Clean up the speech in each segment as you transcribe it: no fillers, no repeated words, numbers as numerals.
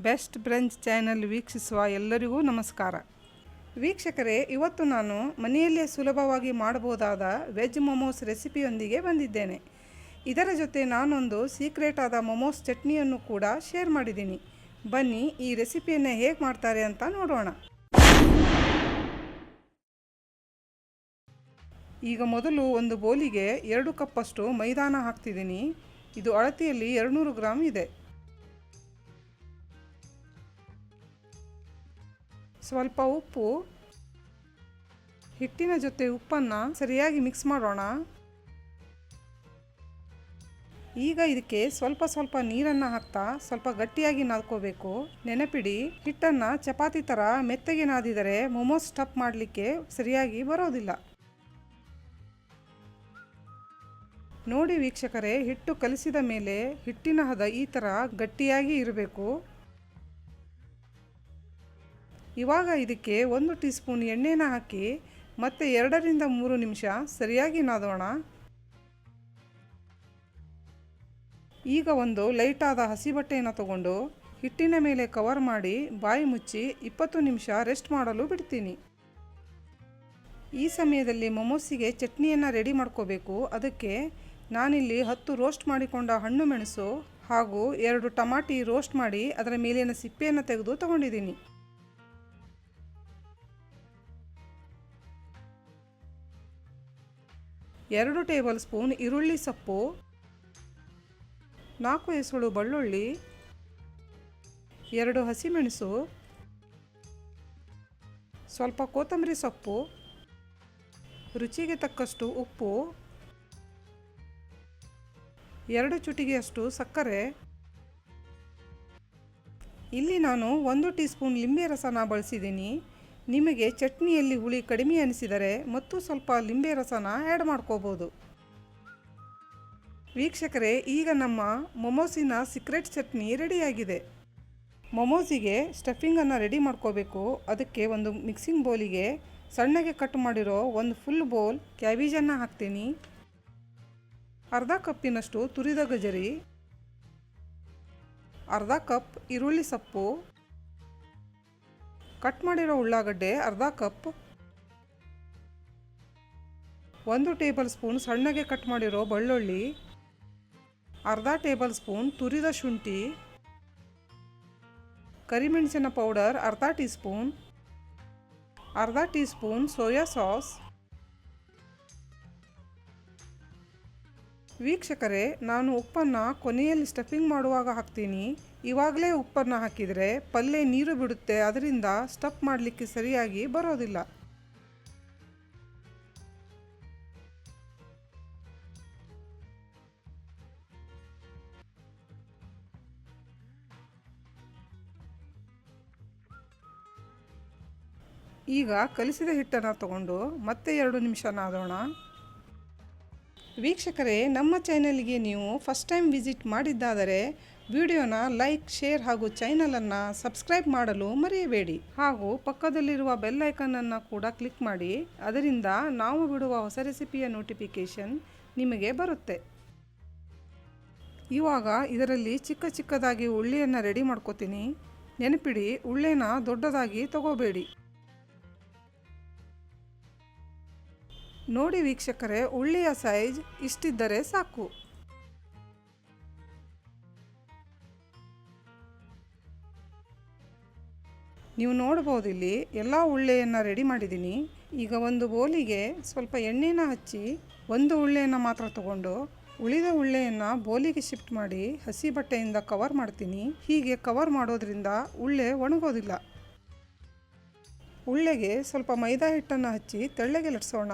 Best brunch channel ವೀಕ್ಷಿಸುವ ಎಲ್ಲರಿಗೂ ನಮಸ್ಕಾರ. ವೀಕ್ಷಕರೇ, ಇವತ್ತು ನಾನು ಮನೆಯಲ್ಲೇ ಸುಲಭವಾಗಿ ಮಾಡಬಹುದಾದ ವೆಜ್ ಮೊಮೋಸ್ ರೆಸಿಪಿಯೊಂದಿಗೆ ಬಂದಿದ್ದೇನೆ. ಇದರ ಜೊತೆ ನಾನೊಂದು ಸೀಕ್ರೆಟ್ ಆದ ಮೊಮೋಸ್ ಚಟ್ನಿಯನ್ನು ಕೂಡ ಶೇರ್ ಮಾಡಿದ್ದೀನಿ. ಬನ್ನಿ ಈ ರೆಸಿಪಿಯನ್ನು ಹೇಗೆ ಮಾಡ್ತಾರೆ ಅಂತ ನೋಡೋಣ. ಈಗ ಮೊದಲು ಒಂದು ಬೌಲಿಗೆ 2 ಕಪ್ಪಷ್ಟು ಮೈದಾನ ಹಾಕ್ತಿದ್ದೀನಿ. ಇದು ಅಳತೆಯಲ್ಲಿ 200 ಗ್ರಾಮ್ ಇದೆ. ಸ್ವಲ್ಪ ಉಪ್ಪು, ಹಿಟ್ಟಿನ ಜೊತೆ ಉಪ್ಪನ್ನು ಸರಿಯಾಗಿ ಮಿಕ್ಸ್ ಮಾಡೋಣ. ಈಗ ಇದಕ್ಕೆ ಸ್ವಲ್ಪ ನೀರನ್ನು ಹಾಕ್ತಾ ಸ್ವಲ್ಪ ಗಟ್ಟಿಯಾಗಿ ನಾದ್ಕೋಬೇಕು. ನೆನಪಿಡಿ, ಹಿಟ್ಟನ್ನು ಚಪಾತಿ ಥರ ಮೆತ್ತಗೆ ನಾದಿದರೆ ಮೊಮೋಸ್ ಸ್ಟಫ್ ಮಾಡಲಿಕ್ಕೆ ಸರಿಯಾಗಿ ಬರೋದಿಲ್ಲ. ನೋಡಿ ವೀಕ್ಷಕರೇ, ಹಿಟ್ಟು ಕಲಿಸಿದ ಮೇಲೆ ಹಿಟ್ಟಿನ ಹದ ಈ ಥರ ಗಟ್ಟಿಯಾಗಿ ಇರಬೇಕು. ಇವಾಗ ಇದಕ್ಕೆ 1 ಟೀ ಸ್ಪೂನ್ ಎಣ್ಣೆನ ಹಾಕಿ ಮತ್ತೆ 2 ರಿಂದ 3 ನಿಮಿಷ ಸರಿಯಾಗಿ ನಾದೋಣ. ಈಗ ಒಂದು ಲೈಟಾದ ಹಸಿ ಬಟ್ಟೆಯನ್ನು ತಗೊಂಡು ಹಿಟ್ಟಿನ ಮೇಲೆ ಕವರ್ ಮಾಡಿ ಬಾಯಿ ಮುಚ್ಚಿ 20 ನಿಮಿಷ ರೆಸ್ಟ್ ಮಾಡಲು ಬಿಡ್ತೀನಿ. ಈ ಸಮಯದಲ್ಲಿ ಮೊಮೋಸಿಗೆ ಚಟ್ನಿಯನ್ನು ರೆಡಿ ಮಾಡ್ಕೋಬೇಕು. ಅದಕ್ಕೆ ನಾನಿಲ್ಲಿ 10 ರೋಸ್ಟ್ ಮಾಡಿಕೊಂಡ ಹಣ್ಣು ಮೆಣಸು ಹಾಗೂ 2 ಟಮಾಟಿ ರೋಸ್ಟ್ ಮಾಡಿ ಅದರ ಮೇಲಿನ ಸಿಪ್ಪೆಯನ್ನು ತೆಗೆದು ತಗೊಂಡಿದ್ದೀನಿ. 2 ಟೇಬಲ್ ಸ್ಪೂನ್ ಈರುಳ್ಳಿ ಸೊಪ್ಪು, 4 ಎಸಳು ಬೆಳ್ಳುಳ್ಳಿ, 2 ಹಸಿಮೆಣಸು, ಸ್ವಲ್ಪ ಕೊತ್ತಂಬರಿ ಸೊಪ್ಪು, ರುಚಿಗೆ ತಕ್ಕಷ್ಟು ಉಪ್ಪು, 2 ಚುಟಿಗೆಯಷ್ಟು ಸಕ್ಕರೆ. ಇಲ್ಲಿ ನಾನು 1 ಟೀ ಸ್ಪೂನ್ ಲಿಂಬೆ ರಸನ ಬಳಸಿದ್ದೀನಿ. ನಿಮಗೆ ಚಟ್ನಿಯಲ್ಲಿ ಹುಳಿ ಕಡಿಮೆ ಅನಿಸಿದರೆ ಮತ್ತು ಸ್ವಲ್ಪ ಲಿಂಬೆ ರಸನ ಆ್ಯಡ್ ಮಾಡ್ಕೋಬೋದು. ವೀಕ್ಷಕರೇ, ಈಗ ನಮ್ಮ ಮೊಮೋಸಿನ ಸೀಕ್ರೆಟ್ ಚಟ್ನಿ ರೆಡಿಯಾಗಿದೆ. ಮೊಮೋಸಿಗೆ ಸ್ಟಫಿಂಗನ್ನು ರೆಡಿ ಮಾಡ್ಕೋಬೇಕು. ಅದಕ್ಕೆ ಒಂದು ಮಿಕ್ಸಿಂಗ್ ಬೌಲಿಗೆ ಸಣ್ಣಗೆ ಕಟ್ ಮಾಡಿರೋ ಒಂದು ಫುಲ್ ಬೌಲ್ ಕ್ಯಾಬೇಜನ್ನು ಹಾಕ್ತೀನಿ. ಅರ್ಧ ಕಪ್ಪಿನಷ್ಟು ತುರಿದ ಗಜರಿ, ಅರ್ಧ ಕಪ್ ಈರುಳ್ಳಿ ಸೊಪ್ಪು, ಕಟ್ ಮಾಡಿರೋ ಉಳ್ಳಾಗಡ್ಡೆ ಅರ್ಧ ಕಪ್, 1 ಟೇಬಲ್ ಸ್ಪೂನ್ ಸಣ್ಣಗೆ ಕಟ್ ಮಾಡಿರೋ ಬೆಳ್ಳುಳ್ಳಿ, ಅರ್ಧ ಟೇಬಲ್ ಸ್ಪೂನ್ ತುರಿದ ಶುಂಠಿ, ಕರಿಮೆಣಸಿನ ಪೌಡರ್ ಅರ್ಧ ಟೀ ಸ್ಪೂನ್, ಅರ್ಧ ಟೀ ಸ್ಪೂನ್ ಸೋಯಾ ಸಾಸ್. ವೀಕ್ಷಕರೇ, ನಾನು ಉಪ್ಪನ್ನು ಕೊನೆಯಲ್ಲಿ ಸ್ಟಫಿಂಗ್ ಮಾಡುವಾಗ ಹಾಕ್ತೀನಿ. ಇವಾಗಲೇ ಉಪ್ಪನ್ನು ಹಾಕಿದರೆ ಪಲ್ಯ ನೀರು ಬಿಡುತ್ತೆ, ಅದರಿಂದ ಸ್ಟಫ್ ಮಾಡಲಿಕ್ಕೆ ಸರಿಯಾಗಿ ಬರೋದಿಲ್ಲ. ಈಗ ಕಲಿಸಿದ ಹಿಟ್ಟನ್ನು ತಗೊಂಡು ಮತ್ತೆ 2 ನಿಮಿಷ ನಾದೋಣ. ವೀಕ್ಷಕರೇ, ನಮ್ಮ ಚಾನೆಲ್ಗೆ ನೀವು ಫಸ್ಟ್ ಟೈಮ್ ವಿಸಿಟ್ ಮಾಡಿದ್ದಾದರೆ ವಿಡಿಯೋನ ಲೈಕ್, ಶೇರ್ ಹಾಗೂ ಚಾನಲನ್ನು ಸಬ್ಸ್ಕ್ರೈಬ್ ಮಾಡಲು ಮರೆಯಬೇಡಿ. ಹಾಗೂ ಪಕ್ಕದಲ್ಲಿರುವ ಬೆಲ್ ಐಕನನ್ನು ಕೂಡ ಕ್ಲಿಕ್ ಮಾಡಿ. ಅದರಿಂದ ನಾವು ಬಿಡುವ ಹೊಸ ರೆಸಿಪಿಯ ನೋಟಿಫಿಕೇಷನ್ ನಿಮಗೆ ಬರುತ್ತೆ. ಇವಾಗ ಇದರಲ್ಲಿ ಚಿಕ್ಕದಾಗಿ ಉಳ್ಳಿಯನ್ನು ರೆಡಿ ಮಾಡ್ಕೋತೀನಿ. ನೆನಪಿಡಿ, ಉಳ್ಳಿನ ದೊಡ್ಡದಾಗಿ ತಗೋಬೇಡಿ. ನೋಡಿ ವೀಕ್ಷಕರೇ, ಉಳ್ಳಿಯ ಸೈಜ್ ಇಷ್ಟಿದ್ದರೆ ಸಾಕು. ನೀವು ನೋಡ್ಬೋದು, ಇಲ್ಲಿ ಎಲ್ಲ ಉಳ್ಳೆಯನ್ನು ರೆಡಿ ಮಾಡಿದ್ದೀನಿ. ಈಗ ಒಂದು ಬೋಲಿಗೆ ಸ್ವಲ್ಪ ಎಣ್ಣೆನ ಹಚ್ಚಿ 1 ಉಳ್ಳೆಯನ್ನು ಮಾತ್ರ ತಗೊಂಡು ಉಳಿದ ಉಳ್ಳೆಯನ್ನು ಬೋಲಿಗೆ ಶಿಫ್ಟ್ ಮಾಡಿ ಹಸಿ ಬಟ್ಟೆಯಿಂದ ಕವರ್ ಮಾಡ್ತೀನಿ. ಹೀಗೆ ಕವರ್ ಮಾಡೋದ್ರಿಂದ ಉಳ್ಳೆ ಒಣಗೋದಿಲ್ಲ. ಉಳ್ಳೆಗೆ ಸ್ವಲ್ಪ ಮೈದಾ ಹಿಟ್ಟನ್ನು ಹಚ್ಚಿ ತೆಳ್ಳಗೆ ಲಟ್ಸೋಣ.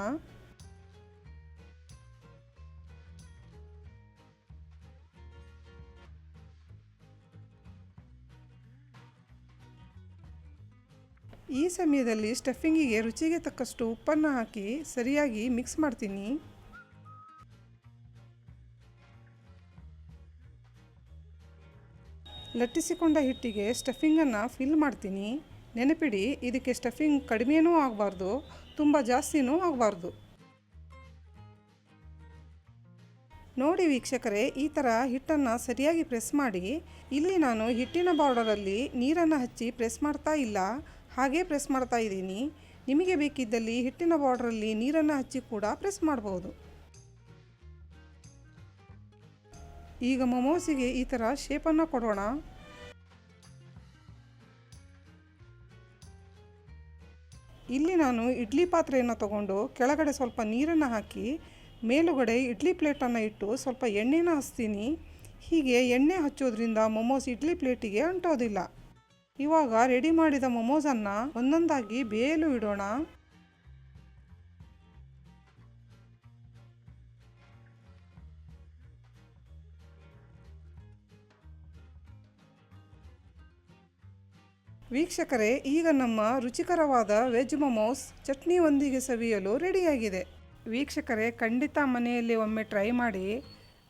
ಈ ಸಮಯದಲ್ಲಿ ಸ್ಟಫಿಂಗಿಗೆ ರುಚಿಗೆ ತಕ್ಕಷ್ಟು ಉಪ್ಪನ್ನು ಹಾಕಿ ಸರಿಯಾಗಿ ಮಿಕ್ಸ್ ಮಾಡ್ತೀನಿ. ಲಟ್ಟಿಸಿಕೊಂಡ ಹಿಟ್ಟಿಗೆ ಸ್ಟಫಿಂಗನ್ನು ಫಿಲ್ ಮಾಡ್ತೀನಿ. ನೆನಪಿಡಿ, ಇದಕ್ಕೆ ಸ್ಟಫಿಂಗ್ ಕಡಿಮೆನೂ ಆಗಬಾರ್ದು, ತುಂಬ ಜಾಸ್ತಿನೂ ಆಗಬಾರ್ದು. ನೋಡಿ ವೀಕ್ಷಕರೇ, ಈ ಥರ ಹಿಟ್ಟನ್ನು ಸರಿಯಾಗಿ ಪ್ರೆಸ್ ಮಾಡಿ. ಇಲ್ಲಿ ನಾನು ಹಿಟ್ಟಿನ ಬಾರ್ಡರಲ್ಲಿ ನೀರನ್ನು ಹಚ್ಚಿ ಪ್ರೆಸ್ ಮಾಡ್ತಾ ಇಲ್ಲ, ಹಾಗೇ ಪ್ರೆಸ್ ಮಾಡ್ತಾ ಇದ್ದೀನಿ. ನಿಮಗೆ ಬೇಕಿದ್ದಲ್ಲಿ ಹಿಟ್ಟಿನ ಬಾರ್ಡರಲ್ಲಿ ನೀರನ್ನು ಹಚ್ಚಿ ಕೂಡ ಪ್ರೆಸ್ ಮಾಡ್ಬೋದು. ಈಗ ಮೊಮೋಸಿಗೆ ಈ ಥರ ಶೇಪನ್ನು ಕೊಡೋಣ. ಇಲ್ಲಿ ನಾನು ಇಡ್ಲಿ ಪಾತ್ರೆಯನ್ನು ತಗೊಂಡು ಕೆಳಗಡೆ ಸ್ವಲ್ಪ ನೀರನ್ನು ಹಾಕಿ ಮೇಲುಗಡೆ ಇಡ್ಲಿ ಪ್ಲೇಟನ್ನು ಇಟ್ಟು ಸ್ವಲ್ಪ ಎಣ್ಣೆನ ಹಚ್ತೀನಿ. ಹೀಗೆ ಎಣ್ಣೆ ಹಚ್ಚೋದ್ರಿಂದ ಮೊಮೋಸ್ ಇಡ್ಲಿ ಪ್ಲೇಟಿಗೆ ಅಂಟೋದಿಲ್ಲ. ಇವಾಗ ರೆಡಿ ಮಾಡಿದ ಮೊಮೋಸನ್ನು ಒಂದೊಂದಾಗಿ ಬೇಯಲು ಇಡೋಣ. ವೀಕ್ಷಕರೇ, ಈಗ ನಮ್ಮ ರುಚಿಕರವಾದ ವೆಜ್ ಮೊಮೋಸ್ ಚಟ್ನಿಯೊಂದಿಗೆ ಸವಿಯಲು ರೆಡಿಯಾಗಿದೆ. ವೀಕ್ಷಕರೇ, ಖಂಡಿತ ಮನೆಯಲ್ಲಿ ಒಮ್ಮೆ ಟ್ರೈ ಮಾಡಿ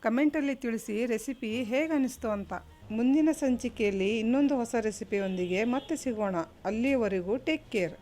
ಕಮೆಂಟಲ್ಲಿ ತಿಳಿಸಿ ರೆಸಿಪಿ ಹೇಗೆ ಅನಿಸ್ತು ಅಂತ. ಮುಂದಿನ ಸಂಚಿಕೆಯಲ್ಲಿ ಇನ್ನೊಂದು ಹೊಸ ರೆಸಿಪಿಯೊಂದಿಗೆ ಮತ್ತೆ ಸಿಗೋಣ. ಅಲ್ಲಿಯವರೆಗೂ ಟೇಕ್ ಕೇರ್.